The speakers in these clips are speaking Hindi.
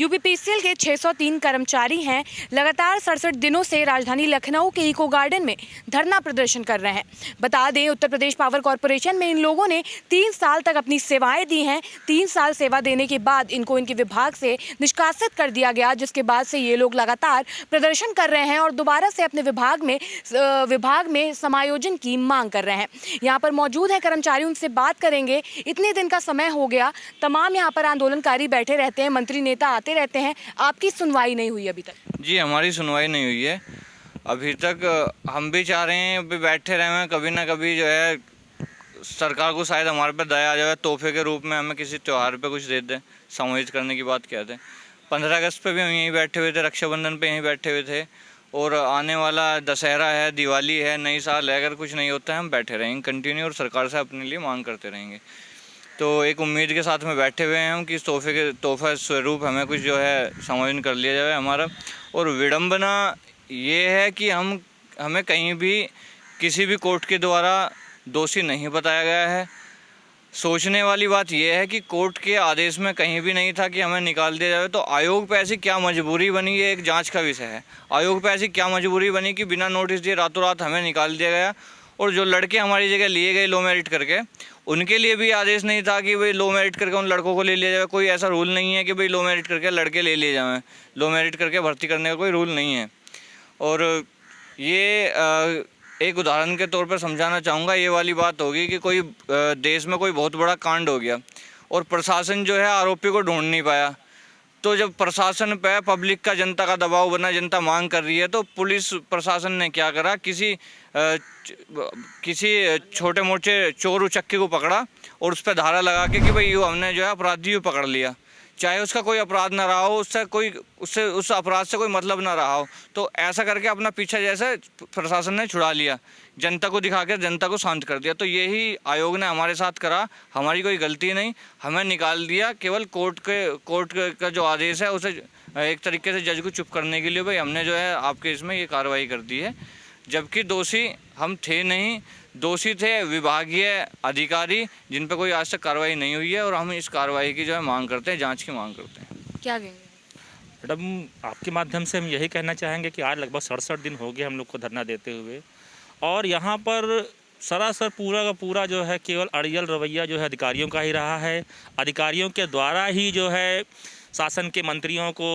यूपीपीसीएल के 603 कर्मचारी हैं, लगातार 67 दिनों से राजधानी लखनऊ के इको गार्डन में धरना प्रदर्शन कर रहे हैं। बता दें, उत्तर प्रदेश पावर कॉरपोरेशन में इन लोगों ने 3 साल तक अपनी सेवाएं दी हैं। 3 साल सेवा देने के बाद इनको इनके विभाग से निष्कासित कर दिया गया, जिसके बाद से ये लोग लगातार प्रदर्शन कर रहे हैं और दोबारा से अपने विभाग में समायोजन की मांग कर रहे हैं। यहाँ पर मौजूद है कर्मचारी, उनसे बात करेंगे। इतने दिन का समय हो गया, तमाम यहाँ पर आंदोलनकारी बैठे रहते हैं, मंत्री नेता आते रहते हैं, आपकी सुनवाई नहीं हुई अभी तक? जी, हमारी सुनवाई नहीं हुई है अभी तक। हम भी चाह रहे हैं अभी बैठे रहे हैं, कभी ना कभी जो है सरकार को शायद हमारे पे दया आ जाए, तोहफे के रूप में हमें किसी त्यौहार पे कुछ दे दें। समायोजित करने की बात कहते हैं। 15 अगस्त पे भी हम यहीं बैठे हुए थे, रक्षाबंधन पे यहीं बैठे हुए थे, और आने वाला दशहरा है, दिवाली है, नई साल है, अगर कुछ नहीं होता है हम बैठे रहेंगे कंटिन्यू और सरकार से अपने लिए मांग करते रहेंगे। तो एक उम्मीद के साथ में बैठे हुए हैं हम कि इस तोहफा स्वरूप हमें कुछ जो है समायोजन कर लिया जाए हमारा। और विडंबना ये है कि हमें कहीं भी किसी भी कोर्ट के द्वारा दोषी नहीं बताया गया है। सोचने वाली बात यह है कि कोर्ट के आदेश में कहीं भी नहीं था कि हमें निकाल दिया जाए। तो आयोग पे ऐसी क्या मजबूरी बनी, ये एक जांच का विषय है। आयोग पे ऐसी क्या मजबूरी बनी कि बिना नोटिस दिए रातों रात हमें निकाल दिया गया। और जो लड़के हमारी जगह लिए गए लो मेरिट करके, उनके लिए भी आदेश नहीं था कि भाई लो मेरिट करके उन लड़कों को ले लिया जाए। कोई ऐसा रूल नहीं है कि भाई लो मेरिट करके लड़के ले लिए जाएँ। लो मेरिट करके भर्ती करने का कोई रूल नहीं है। और ये एक उदाहरण के तौर पर समझाना चाहूँगा, ये वाली बात होगी कि कोई देश में कोई बहुत बड़ा कांड हो गया और प्रशासन जो है आरोपी को ढूंढ नहीं पाया। तो जब प्रशासन पे पब्लिक का, जनता का दबाव बना, जनता मांग कर रही है, तो पुलिस प्रशासन ने क्या करा, किसी छोटे मोटे चोर उचक्के को पकड़ा और उस पर धारा लगा के कि भाई हमने जो है अपराधी को पकड़ लिया, चाहे उसका कोई अपराध ना रहा हो, उससे उस अपराध से कोई मतलब ना रहा हो। तो ऐसा करके अपना पीछा जैसे प्रशासन ने छुड़ा लिया, जनता को दिखा कर जनता को शांत कर दिया। तो यही आयोग ने हमारे साथ करा, हमारी कोई गलती नहीं, हमें निकाल दिया केवल कोर्ट का जो आदेश है उसे एक तरीके से जज को चुप करने के लिए भाई हमने जो है आपके इसमें ये कार्रवाई कर दी है। जबकि दोषी हम थे नहीं, दोषी थे विभागीय अधिकारी जिन पर कोई आज तक कार्रवाई नहीं हुई है। और हम इस कार्रवाई की जो है मांग करते हैं, जांच की मांग करते हैं। क्या कहेंगे मैडम, आपके माध्यम से हम यही कहना चाहेंगे कि आज लगभग 67 दिन हो गए हम लोग को धरना देते हुए, और यहाँ पर सरासर पूरा का पूरा जो है केवल अड़ियल रवैया जो है अधिकारियों का ही रहा है। अधिकारियों के द्वारा ही जो है शासन के मंत्रियों को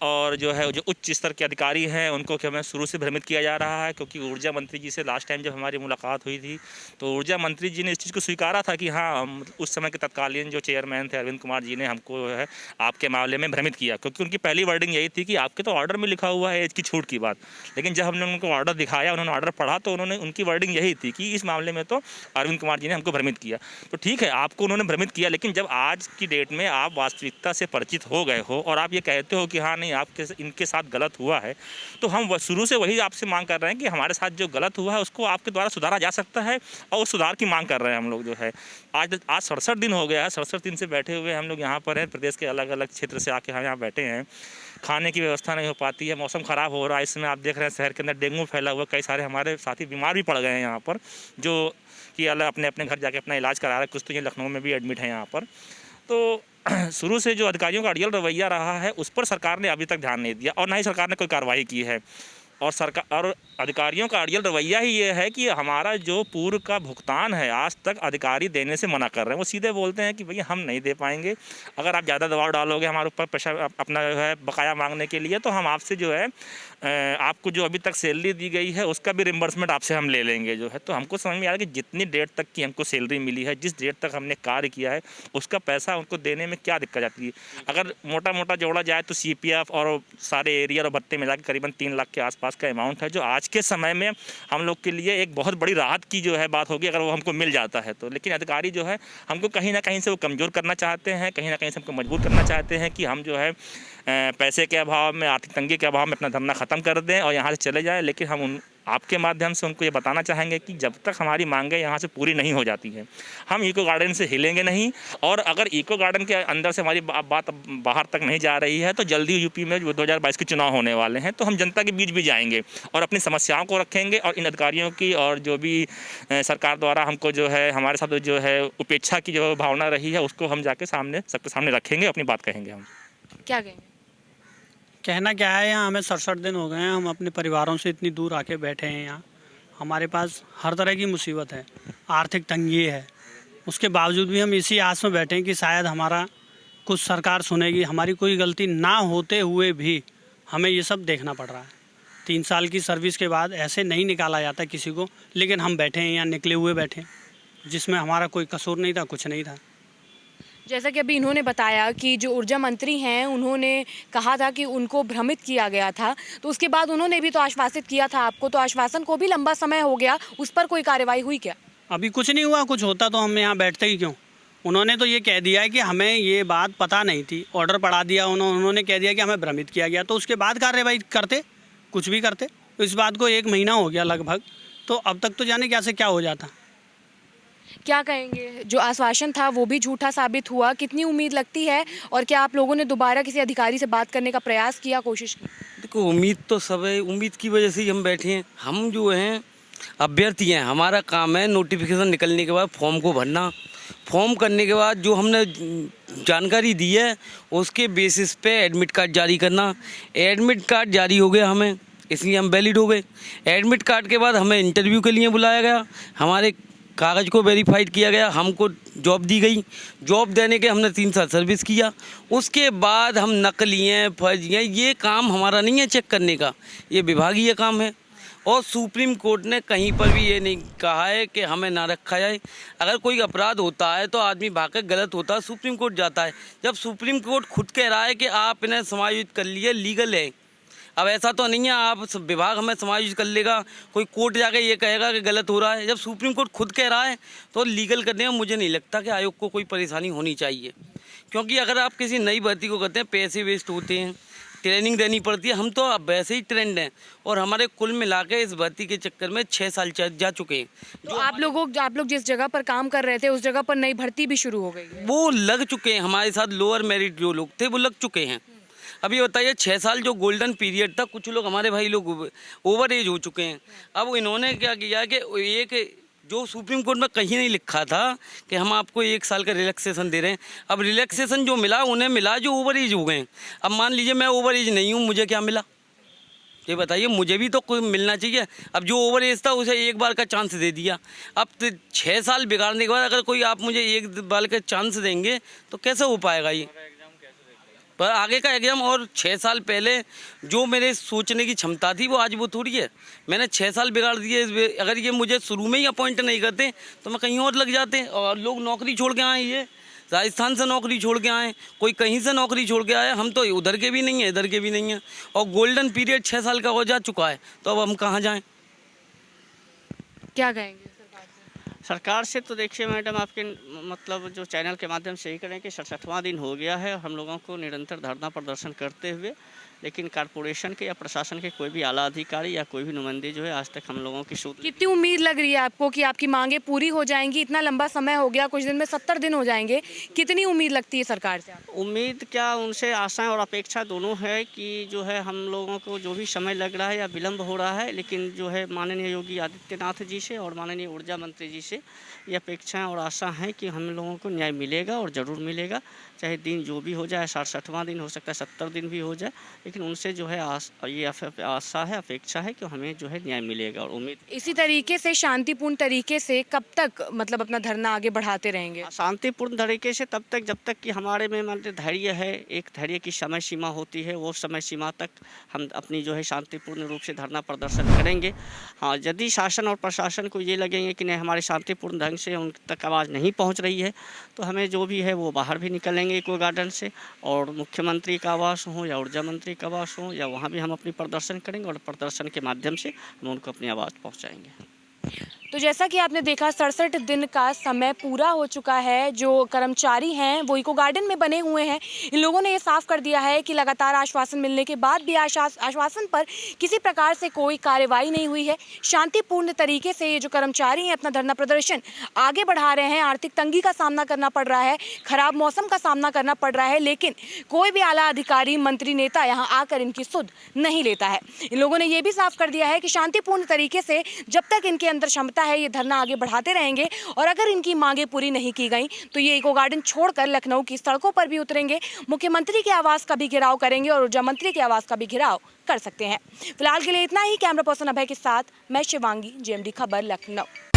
और जो उच्च स्तर के अधिकारी हैं उनको कि हमें शुरू से भ्रमित किया जा रहा है। क्योंकि ऊर्जा मंत्री जी से लास्ट टाइम जब हमारी मुलाकात हुई थी तो ऊर्जा मंत्री जी ने इस चीज़ को स्वीकारा था कि हाँ, हम उस समय के तत्कालीन जो चेयरमैन थे अरविंद कुमार जी ने हमको है आपके मामले में भ्रमित किया। क्योंकि उनकी पहली वर्डिंग यही थी कि आपके तो ऑर्डर में लिखा हुआ है एज की छूट की बात। लेकिन जब हमने उनको ऑर्डर दिखाया, उन्होंने ऑर्डर पढ़ा, तो उनकी वर्डिंग यही थी कि इस मामले में तो अरविंद कुमार जी ने हमको भ्रमित किया। तो ठीक है, आपको उन्होंने भ्रमित किया, लेकिन जब आज की डेट में आप वास्तविकता से परिचित हो गए हो और आप ये कहते हो कि हाँ नहीं, आपके इनके साथ गलत हुआ है, तो हम शुरू से वही आपसे मांग कर रहे हैं कि हमारे साथ जो गलत हुआ है उसको आपके द्वारा सुधारा जा सकता है, और सुधार की मांग कर रहे हैं हम लोग। जो है आज 67 दिन हो गया है, 67 दिन से बैठे हुए हम लोग यहाँ पर हैं। प्रदेश के अलग अलग क्षेत्र से आके हम यहाँ बैठे हैं। खाने की व्यवस्था नहीं हो पाती है, मौसम ख़राब हो रहा है, इसमें आप देख रहे हैं शहर के अंदर डेंगू फैला हुआ, कई सारे हमारे साथी बीमार भी पड़ गए हैं यहाँ पर, जो कि अलग अपने अपने घर जाके अपना इलाज करा रहे हैं। कुछ तो ये लखनऊ में भी एडमिट है यहाँ पर। तो शुरू से जो अधिकारियों का अड़ियल रवैया रहा है उस पर सरकार ने अभी तक ध्यान नहीं दिया, और ना ही सरकार ने कोई कार्रवाई की है। और अधिकारियों का अड़ियल रवैया ही ये है कि हमारा जो पूर्व का भुगतान है आज तक अधिकारी देने से मना कर रहे हैं। वो सीधे बोलते हैं कि भैया हम नहीं दे पाएंगे, अगर आप ज़्यादा दबाव डालोगे हमारे ऊपर प्रेशर अपना जो है बकाया मांगने के लिए, तो हम आपसे जो है आपको जो अभी तक सैलरी दी गई है उसका भी रिम्बर्समेंट आपसे हम ले लेंगे। जो है तो हमको समझ में आ रहा है कि जितनी डेट तक की हमको सैलरी मिली है, जिस डेट तक हमने कार्य किया है, उसका पैसा उनको देने में क्या दिक्कत आती है। अगर मोटा मोटा जोड़ा जाए तो CPF और सारे एरियर और भत्ते मिला के करीबन 3 लाख के आसपास का अमाउंट है, जो आज के समय में हम लोग के लिए एक बहुत बड़ी राहत की जो है बात होगी अगर वो हमको मिल जाता है तो। लेकिन अधिकारी जो है हमको कहीं ना कहीं से वो कमज़ोर करना चाहते हैं, कहीं ना कहीं से हमको मजबूर करना चाहते हैं कि हम जो है पैसे के अभाव में, आर्थिक तंगी के अभाव में अपना धरना ख़त्म कर दें और यहाँ से चले जाएं। लेकिन हम आपके माध्यम से उनको ये बताना चाहेंगे कि जब तक हमारी मांगें यहाँ से पूरी नहीं हो जाती हैं, हम इको गार्डन से हिलेंगे नहीं। और अगर इको गार्डन के अंदर से हमारी बात बाहर तक नहीं जा रही है तो जल्दी यूपी में 2022 के चुनाव होने वाले हैं, तो हम जनता के बीच भी जाएंगे और अपनी समस्याओं को रखेंगे। और इन अधिकारियों की और जो भी सरकार द्वारा हमको जो है हमारे साथ जो है उपेक्षा की जो भावना रही है उसको हम जाके सबके सामने रखेंगे, अपनी बात कहेंगे। हम क्या कहेंगे? कहना क्या है, यहाँ हमें 67 दिन हो गए हैं, हम अपने परिवारों से इतनी दूर आके बैठे हैं। यहाँ हमारे पास हर तरह की मुसीबत है, आर्थिक तंगी है, उसके बावजूद भी हम इसी आस में बैठे हैं कि शायद हमारा कुछ सरकार सुनेगी। हमारी कोई गलती ना होते हुए भी हमें ये सब देखना पड़ रहा है। 3 साल की सर्विस के बाद ऐसे नहीं निकाला जाता किसी को, लेकिन हम बैठे हैं यहाँ निकले हुए बैठे, जिसमें हमारा कोई कसूर नहीं था, कुछ नहीं था। जैसा कि अभी इन्होंने बताया कि जो ऊर्जा मंत्री हैं उन्होंने कहा था कि उनको भ्रमित किया गया था, तो उसके बाद उन्होंने भी तो आश्वासित किया था आपको, तो आश्वासन को भी लंबा समय हो गया, उस पर कोई कार्रवाई हुई क्या? अभी कुछ नहीं हुआ। कुछ होता तो हम यहाँ बैठते ही क्यों। उन्होंने तो ये कह दिया है कि हमें ये बात पता नहीं थी, ऑर्डर पढ़ा दिया उन्होंने कह दिया कि हमें भ्रमित किया गया, तो उसके बाद कार्रवाई करते, कुछ भी करते। तो इस बात को 1 महीना हो गया लगभग, तो अब तक तो जाने क्या से क्या हो जाता। क्या कहेंगे, जो आश्वासन था वो भी झूठा साबित हुआ, कितनी उम्मीद लगती है और क्या आप लोगों ने दोबारा किसी अधिकारी से बात करने का प्रयास किया, कोशिश की? देखो, उम्मीद तो सब है, उम्मीद की वजह से ही हम बैठे हैं। हम जो हैं अभ्यर्थी हैं, हमारा काम है नोटिफिकेशन निकलने के बाद फॉर्म को भरना, फॉर्म करने के बाद जो हमने जानकारी दी है उसके बेसिस पे एडमिट कार्ड जारी करना। एडमिट कार्ड जारी हो गया हमें, इसलिए हम वैलिड हो गए। एडमिट कार्ड के बाद हमें इंटरव्यू के लिए बुलाया गया, हमारे कागज़ को वेरीफाइड किया गया, हमको जॉब दी गई। जॉब देने के हमने 3 साल सर्विस किया। उसके बाद हम नकली हैं, फर्जी हैं, ये काम हमारा नहीं है चेक करने का, ये विभागीय काम है। और सुप्रीम कोर्ट ने कहीं पर भी ये नहीं कहा है कि हमें ना रखा जाए। अगर कोई अपराध होता है तो आदमी भाग गलत होता है, सुप्रीम कोर्ट जाता है। जब सुप्रीम कोर्ट खुद कह रहा है कि आप इन्हें समायोजित कर लिए, लीगल है। अब ऐसा तो नहीं है आप विभाग हमें समायोजित कर लेगा, कोई कोर्ट जाके ये कहेगा कि गलत हो रहा है। जब सुप्रीम कोर्ट खुद कह रहा है तो लीगल करने में मुझे नहीं लगता कि आयोग को कोई परेशानी होनी चाहिए। क्योंकि अगर आप किसी नई भर्ती को करते हैं, पैसे वेस्ट होते हैं, ट्रेनिंग देनी पड़ती है। हम तो अब वैसे ही ट्रेंड हैं और हमारे कुल मिला के इस भर्ती के चक्कर में 6 साल जा चुके हैं। तो आप लोग जिस जगह पर काम कर रहे थे उस जगह पर नई भर्ती भी शुरू हो गई है? वो लग चुके हैं, हमारे साथ लोअर मेरिट जो लोग थे वो लग चुके हैं। अभी बताइए 6 साल जो गोल्डन पीरियड था, कुछ लोग हमारे भाई लोग ओवर एज हो चुके हैं। अब इन्होंने क्या किया कि एक जो सुप्रीम कोर्ट में कहीं नहीं लिखा था कि हम आपको 1 साल का रिलैक्सेशन दे रहे हैं, अब रिलैक्सेशन जो मिला उन्हें मिला जो ओवर एज हो गए। अब मान लीजिए मैं ओवर एज नहीं हूँ, मुझे क्या मिला ये बताइए? मुझे भी तो कोई मिलना चाहिए। अब जो ओवर एज था उसे 1 बार का चांस दे दिया। अब 6 साल बिगाड़ने के बाद अगर कोई आप मुझे 1 बार का चांस देंगे तो कैसे हो पाएगा ये? पर आगे का एग्ज़ाम, और 6 साल पहले जो मेरे सोचने की क्षमता थी वो आज वो थोड़ी है। मैंने 6 साल बिगाड़ दिए। अगर ये मुझे शुरू में ही अपॉइंट नहीं करते तो मैं कहीं और लग जाते। और लोग नौकरी छोड़ के आए, ये राजस्थान से नौकरी छोड़ के आए, कोई कहीं से नौकरी छोड़ के आए। हम तो उधर के भी नहीं हैं, इधर के भी नहीं हैं। और गोल्डन पीरियड 6 साल का हो जा चुका है, तो अब हम कहाँ जाएँ? क्या कहेंगे सरकार से? तो देखिए मैडम, आपके मतलब जो चैनल के माध्यम से यही करें कि 67वां दिन हो गया है हम लोगों को निरंतर धरना प्रदर्शन करते हुए, लेकिन कॉरपोरेशन के या प्रशासन के कोई भी आला अधिकारी या कोई भी नुमाइंदे जो है आज तक हम लोगों की सूत्र। कितनी उम्मीद लग रही है आपको कि आपकी मांगे पूरी हो जाएंगी? इतना लंबा समय हो गया, कुछ दिन में 70 दिन हो जाएंगे, कितनी उम्मीद लगती है सरकार से आपको? उम्मीद क्या, उनसे आशाएं और अपेक्षा दोनों है कि जो है हम लोगों को जो भी समय लग रहा है या विलम्ब हो रहा है, लेकिन जो है माननीय योगी आदित्यनाथ जी से और माननीय ऊर्जा मंत्री जी से ये अपेक्षाएं और आशा है कि हम लोगों को न्याय मिलेगा और ज़रूर मिलेगा। चाहे दिन जो भी हो जाए, 67वां दिन हो सकता है, 70 दिन भी हो जाए, लेकिन उनसे जो है ये आशा है, अपेक्षा है कि हमें जो है न्याय मिलेगा। और उम्मीद इसी तरीके से शांतिपूर्ण तरीके से कब तक मतलब अपना धरना आगे बढ़ाते रहेंगे? शांतिपूर्ण तरीके से तब तक जब तक कि हमारे में मतलब धैर्य है, एक धैर्य की समय सीमा होती है, वो समय सीमा तक हम अपनी जो है शांतिपूर्ण रूप से धरना प्रदर्शन करेंगे। हाँ, यदि शासन और प्रशासन को ये लगेंगे कि नहीं हमारे शांतिपूर्ण ढंग से उन तक आवाज़ नहीं पहुँच रही है, तो हमें जो भी है वो बाहर भी निकलेंगे इको गार्डन से, और मुख्यमंत्री का आवास हो या ऊर्जा मंत्री का आवास हो या वहाँ भी हम अपनी प्रदर्शन करेंगे और प्रदर्शन के माध्यम से हम उनको अपनी आवाज़ पहुँचाएंगे। तो जैसा कि आपने देखा 67 दिन का समय पूरा हो चुका है। जो कर्मचारी हैं वो इको गार्डन में बने हुए हैं। इन लोगों ने ये साफ कर दिया है कि लगातार आश्वासन मिलने के बाद भी आश्वासन पर किसी प्रकार से कोई कार्रवाई नहीं हुई है। शांतिपूर्ण तरीके से ये जो कर्मचारी हैं अपना धरना प्रदर्शन आगे बढ़ा रहे हैं। आर्थिक तंगी का सामना करना पड़ रहा है, खराब मौसम का सामना करना पड़ रहा है, लेकिन कोई भी आला अधिकारी, मंत्री, नेता यहाँ आकर इनकी सुध नहीं लेता है। इन लोगों ने ये भी साफ कर दिया है कि शांतिपूर्ण तरीके से जब तक इनके अंदर क्षमता लगता है ये धरना आगे बढ़ाते रहेंगे और अगर इनकी मांगे पूरी नहीं की गई तो ये इको गार्डन छोड़कर लखनऊ की सड़कों पर भी उतरेंगे, मुख्यमंत्री के आवास का भी घेराव करेंगे और ऊर्जा मंत्री के आवास का भी घेराव कर सकते हैं। फिलहाल के लिए इतना ही। कैमरा पर्सन अभय के साथ मैं शिवांगी, GMD खबर, लखनऊ।